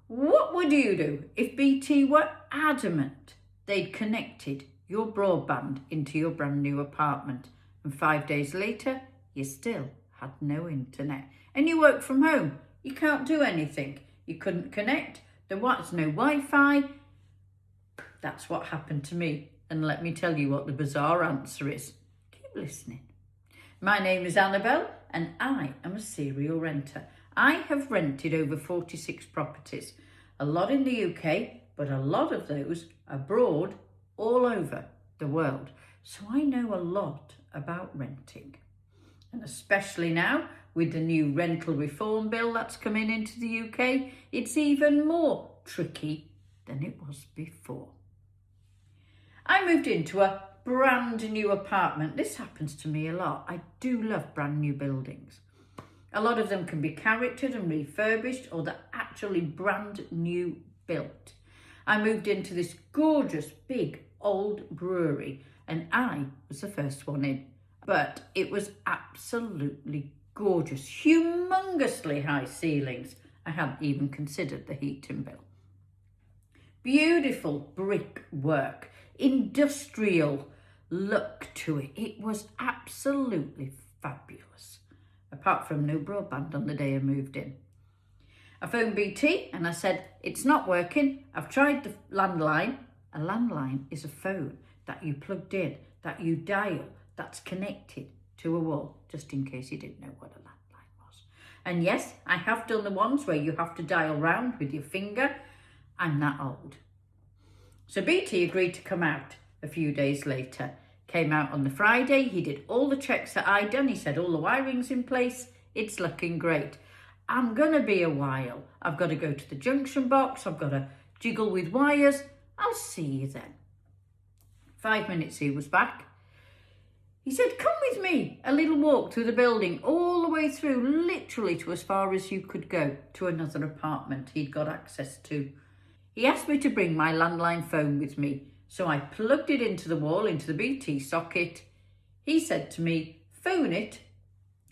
What would you do if BT were adamant they'd connected your broadband into your brand new apartment and 5 days later you still had no internet and you work from home? You can't do anything. You couldn't connect. There was no Wi-Fi. That's what happened to me. And let me tell you what the bizarre answer is. Keep listening. My name is Annabelle and I am a serial renter. I have rented over 46 properties, a lot in the UK, but a lot of those abroad all over the world. So I know a lot about renting. And especially now with the new rental reform bill that's coming into the UK, it's even more tricky than it was before. I moved into a brand new apartment. This happens to me a lot. I do love brand new buildings. A lot of them can be charactered and refurbished, or they're actually brand new built. I moved into this gorgeous big old brewery and I was the first one in, but it was absolutely gorgeous, humongously high ceilings. I hadn't even considered the heating bill. Beautiful brickwork, industrial look to it. It was absolutely fabulous, apart from no broadband on the day I moved in. I phoned BT and I said, it's not working. I've tried the landline. A landline is a phone that you plugged in, that you dial, that's connected to a wall, just in case you didn't know what a landline was. And yes, I have done the ones where you have to dial round with your finger. I'm that old. So BT agreed to come out a few days later. Came out on the Friday. He did all the checks that I'd done. He said all the wiring's in place. It's looking great. I'm going to be a while. I've got to go to the junction box. I've got to jiggle with wires. I'll see you then. 5 minutes he was back. He said, come with me. A little walk through the building, all the way through, literally to as far as you could go, to another apartment he'd got access to. He asked me to bring my landline phone with me. So I plugged it into the wall, into the BT socket. He said to me, phone it.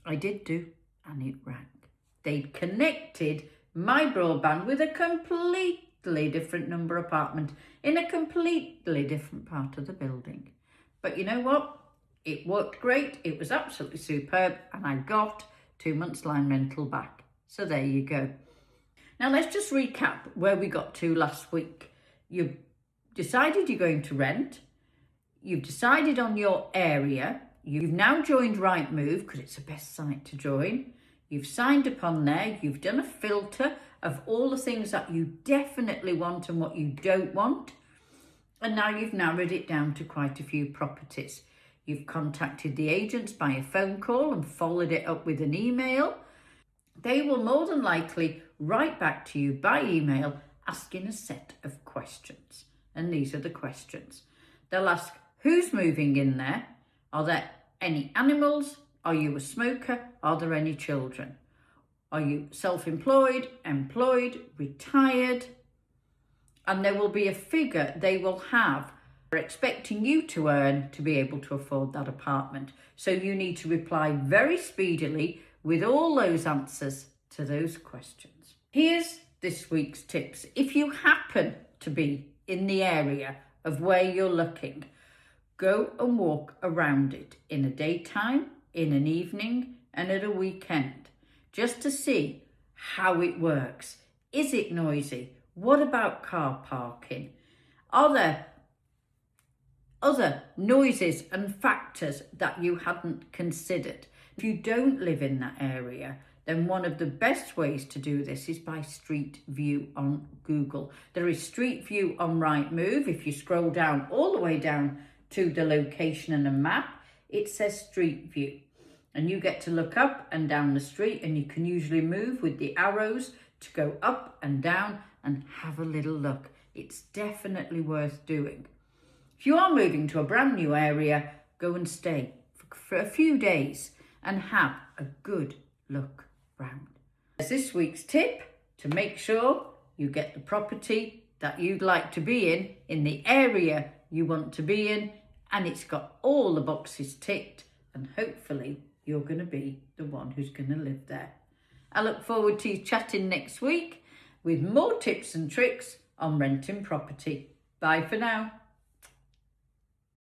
I did do, and it rang. They'd connected my broadband with a completely different number apartment in a completely different part of the building. But you know what? It worked great. It was absolutely superb. And I got 2 months line rental back. So there you go. Now let's just recap where we got to last week. You decided you're going to rent. You've decided on your area. You've now joined Rightmove because it's the best site to join. You've signed up on there. You've done a filter of all the things that you definitely want and what you don't want. And now you've narrowed it down to quite a few properties. You've contacted the agents by a phone call and followed it up with an email. They will more than likely write back to you by email asking a set of questions. And these are the questions. They'll ask, who's moving in there? Are there any animals? Are you a smoker? Are there any children? Are you self-employed, employed, retired? And there will be a figure they will have for expecting you to earn to be able to afford that apartment. So you need to reply very speedily with all those answers to those questions. Here's this week's tips. If you happen to be in the area of where you're looking, go and walk around it in a daytime, in an evening, and at a weekend, just to see how it works. Is it noisy? What about car parking? Are there other noises and factors that you hadn't considered? If you don't live in that area, then one of the best ways to do this is by Street View on Google. There is Street View on Rightmove. If you scroll down all the way down to the location and a map, it says Street View. And you get to look up and down the street, and you can usually move with the arrows to go up and down and have a little look. It's definitely worth doing. If you are moving to a brand new area, go and stay for a few days and have a good look round. As this week's tip, to make sure you get the property that you'd like to be in the area you want to be in, and it's got all the boxes ticked, and hopefully you're going to be the one who's going to live there. I look forward to you chatting next week. with more tips and tricks on renting property. Bye for now.